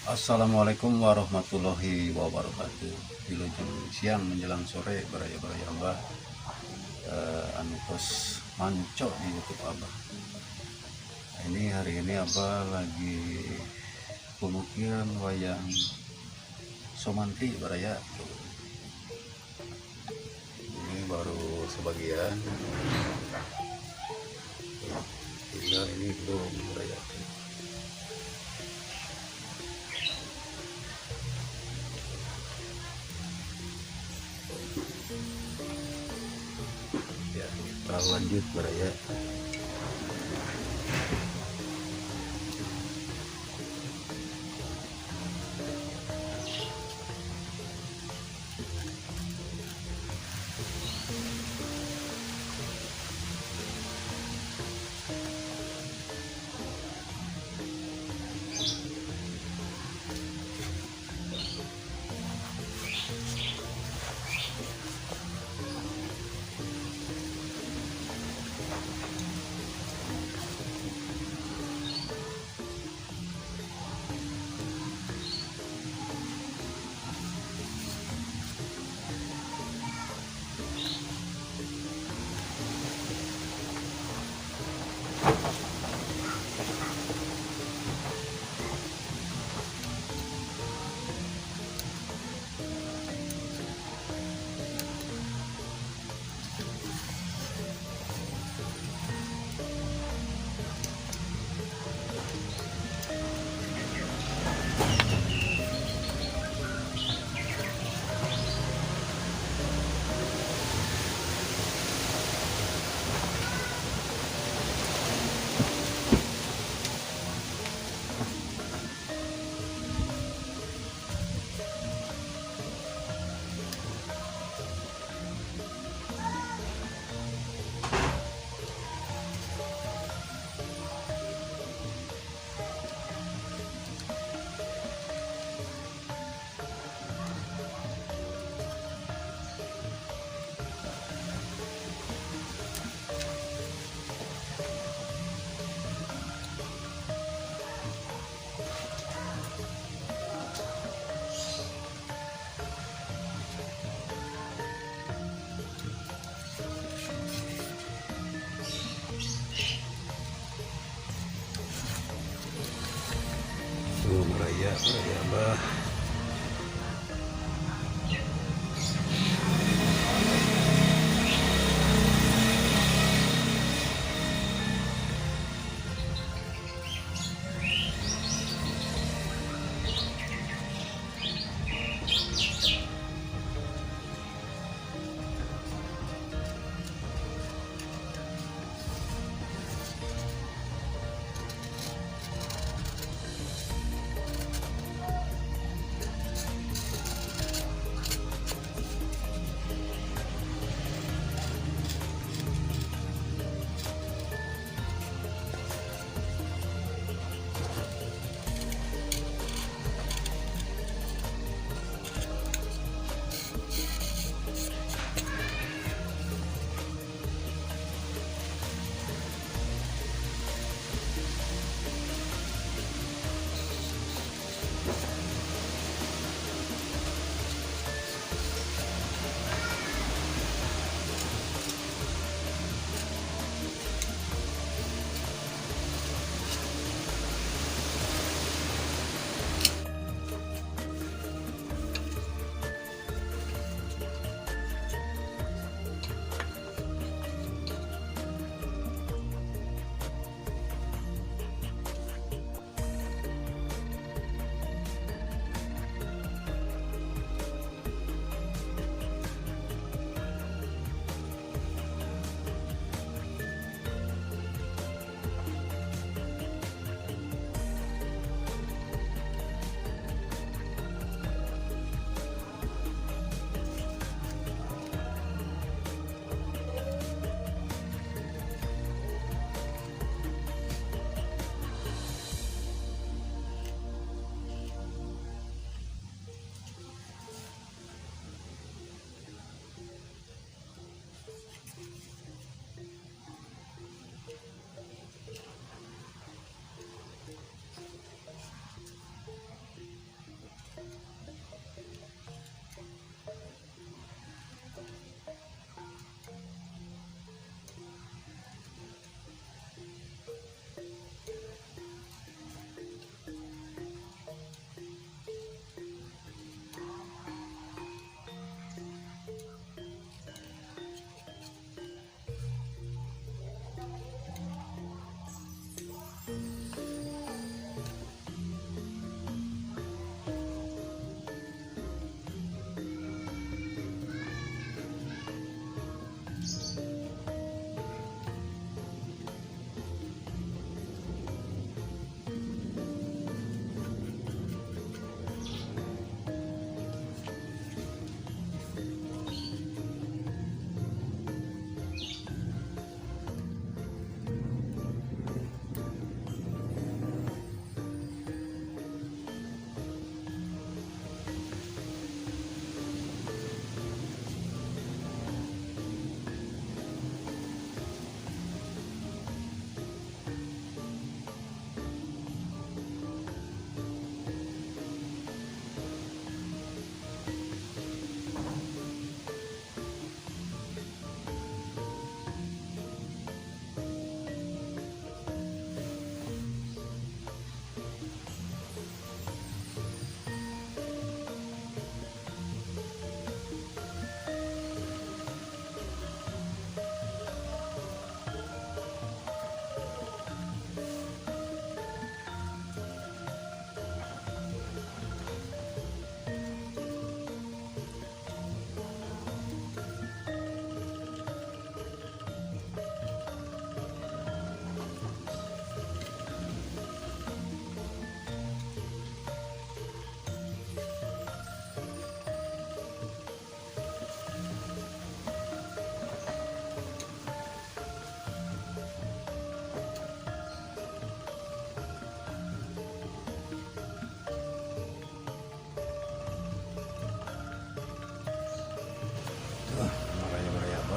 Assalamualaikum warahmatullahi wabarakatuh. Wilujeng siang menjelang sore baraya-baraya Abah anu kos manco di YouTube Abah. Ini hari ini Abah lagi pemukiran wayang Somanti baraya. Ini baru sebagian. Tinggal ini belum baraya. Ya, kita lanjut baraya. Baraya Abah.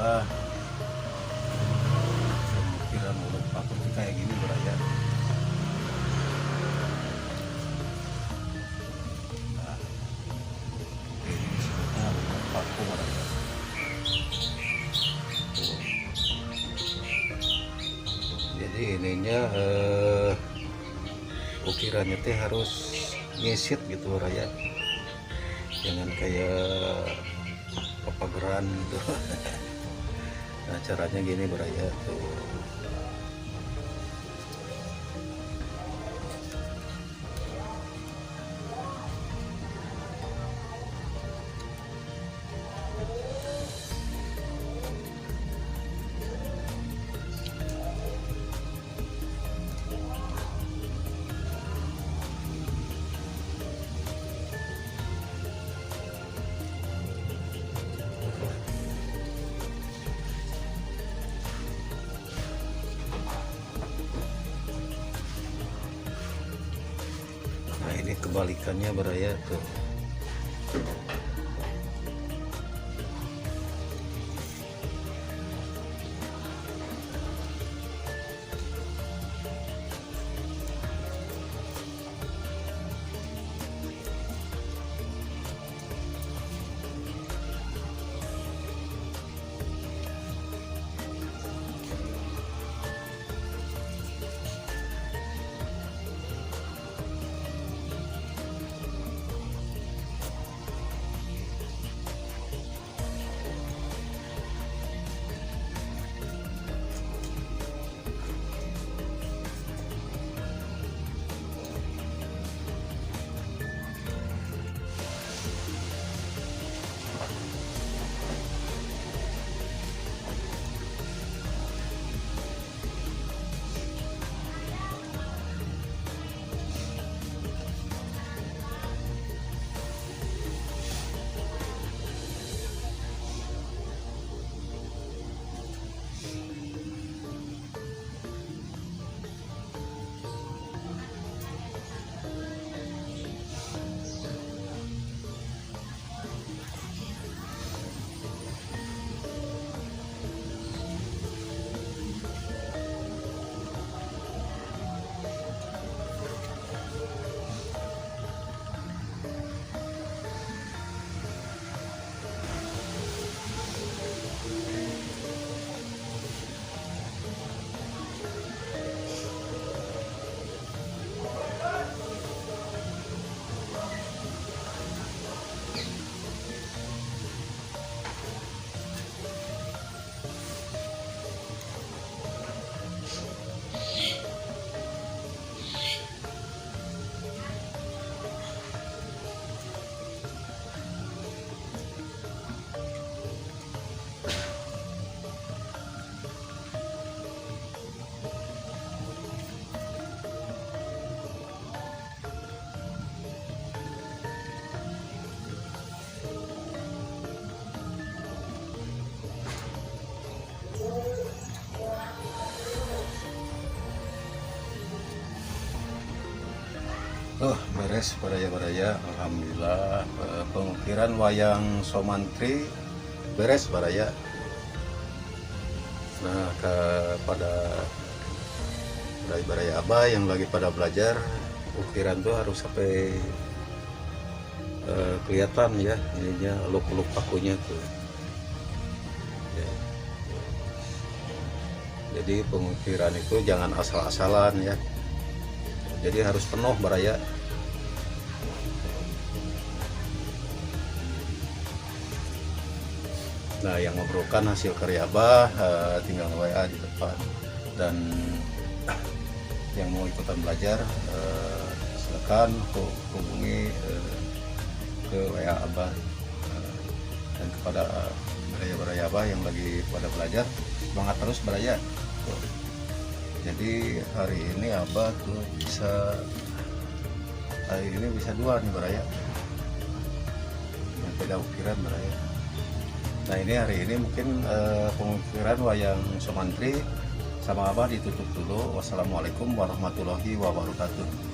abah pengukiran uluk paku kayak gini beraya. Nah, ini disebutnya uluk paku beraya. Jadi ininya ukirannya teh harus ngesit gitu raya, jangan kayak papageran gitu. Nah caranya gini beraya tuh. Nah ini kebalikannya beraya tuh. Oh beres baraya-baraya, alhamdulillah. Pengukiran wayang Somantri beres baraya. Nah kepada baraya abah yang lagi pada belajar ukiran tuh harus sampai kelihatan ya ininya, luk-luk pakunya tuh ya. Jadi pengukiran itu jangan asal-asalan ya, jadi harus penuh baraya. Nah yang memerlukan hasil karya abah tinggal WA di depan, dan yang mau ikutan belajar silakan hubungi ke WA abah. Dan kepada baraya-baraya abah yang lagi pada belajar, semangat terus baraya. Jadi hari ini abah tuh bisa, hari ini bisa 2 nih baraya yang beda ukiran baraya. Nah ini hari ini mungkin pengukiran wayang Somantri sama abah ditutup dulu. Wassalamualaikum warahmatullahi wabarakatuh.